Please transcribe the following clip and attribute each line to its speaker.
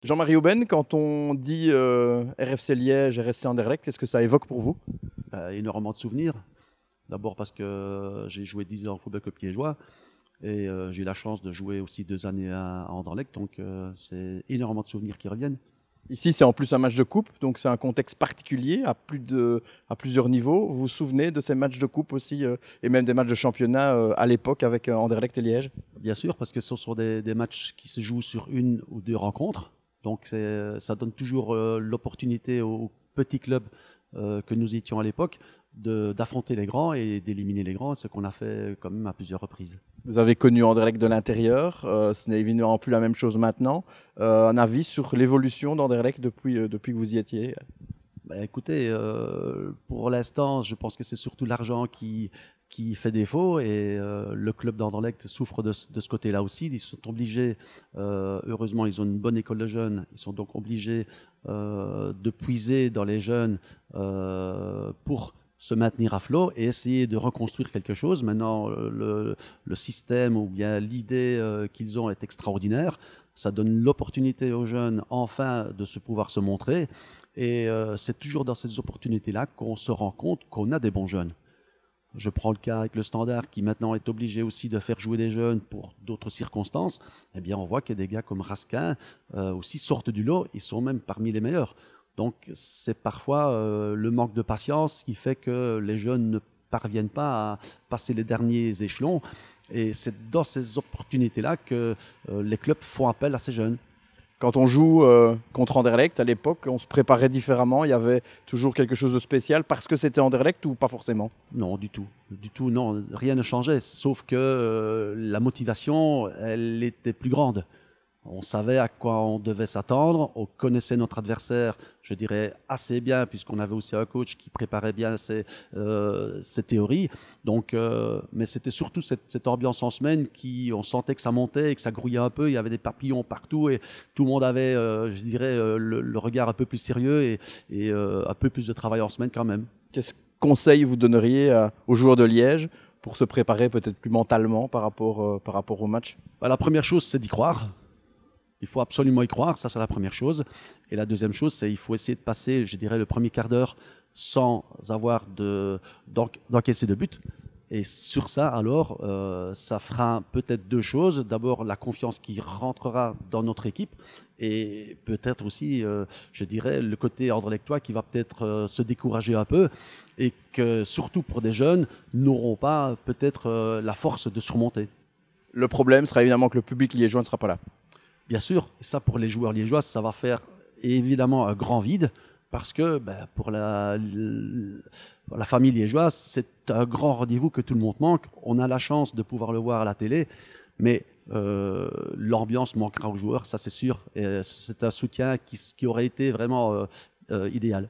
Speaker 1: Jean-Marie Aubaine, quand on dit RFC Liège, RSC Anderlecht, qu'est-ce que ça évoque pour vous?
Speaker 2: Énormément de souvenirs. D'abord parce que j'ai joué 10 ans au football club liégeois et j'ai eu la chance de jouer aussi 2 années à Anderlecht, donc c'est énormément de souvenirs qui reviennent.
Speaker 1: Ici, c'est en plus un match de coupe, donc c'est un contexte particulier à plusieurs niveaux. Vous vous souvenez de ces matchs de coupe aussi, et même des matchs de championnat à l'époque avec Anderlecht et Liège?
Speaker 2: Bien sûr, parce que ce sont des matchs qui se jouent sur une ou deux rencontres, donc ça donne toujours l'opportunité aux petits clubs que nous étions à l'époque d'affronter les grands et d'éliminer les grands, ce qu'on a fait quand même à plusieurs reprises.
Speaker 1: Vous avez connu Anderlecht de l'intérieur, ce n'est évidemment plus la même chose maintenant. Un avis sur l'évolution d'Anderlecht depuis que vous y étiez?
Speaker 2: Écoutez, pour l'instant, je pense que c'est surtout l'argent qui fait défaut et le club d'Anderlecht souffre de ce côté-là aussi. Ils sont obligés, heureusement, ils ont une bonne école de jeunes, ils sont donc obligés de puiser dans les jeunes pour se maintenir à flot et essayer de reconstruire quelque chose. Maintenant, le système ou bien l'idée qu'ils ont est extraordinaire. Ça donne l'opportunité aux jeunes enfin de pouvoir se montrer. Et c'est toujours dans ces opportunités-là qu'on se rend compte qu'on a des bons jeunes. Je prends le cas avec le Standard qui maintenant est obligé aussi de faire jouer des jeunes pour d'autres circonstances. Eh bien, on voit que des gars comme Raskin aussi sortent du lot. Ils sont même parmi les meilleurs. Donc, c'est parfois le manque de patience qui fait que les jeunes ne parviennent pas à passer les derniers échelons. Et c'est dans ces opportunités-là que les clubs font appel à ces jeunes.
Speaker 1: Quand on joue contre Anderlecht, à l'époque, on se préparait différemment. Il y avait toujours quelque chose de spécial parce que c'était Anderlecht ou pas forcément?
Speaker 2: Non, du tout. Du tout, non. Rien ne changeait. Sauf que la motivation, elle était plus grande. On savait à quoi on devait s'attendre. On connaissait notre adversaire, je dirais, assez bien, puisqu'on avait aussi un coach qui préparait bien ses théories. Donc, mais c'était surtout cette ambiance en semaine on sentait que ça montait et que ça grouillait un peu. Il y avait des papillons partout et tout le monde avait, je dirais, le regard un peu plus sérieux et un peu plus de travail en semaine quand même.
Speaker 1: Quels conseils vous donneriez aux joueurs de Liège pour se préparer peut-être plus mentalement par rapport au match?
Speaker 2: La première chose, c'est d'y croire. Il faut absolument y croire, ça c'est la première chose. Et la deuxième chose, c'est qu'il faut essayer de passer, je dirais, le premier quart d'heure sans avoir d'encaisser de but. Et sur ça, alors, ça fera peut-être deux choses. D'abord, la confiance qui rentrera dans notre équipe et peut-être aussi, je dirais, le côté anderlechtois qui va peut-être se décourager un peu et que, surtout pour des jeunes, n'auront pas peut-être la force de surmonter.
Speaker 1: Le problème sera évidemment que le public liégeois ne sera pas là.
Speaker 2: Bien sûr, et ça pour les joueurs liégeois, ça va faire évidemment un grand vide parce que pour la famille liégeoise, c'est un grand rendez-vous que tout le monde manque. On a la chance de pouvoir le voir à la télé, mais l'ambiance manquera aux joueurs, ça c'est sûr. Et c'est un soutien qui aurait été vraiment idéal.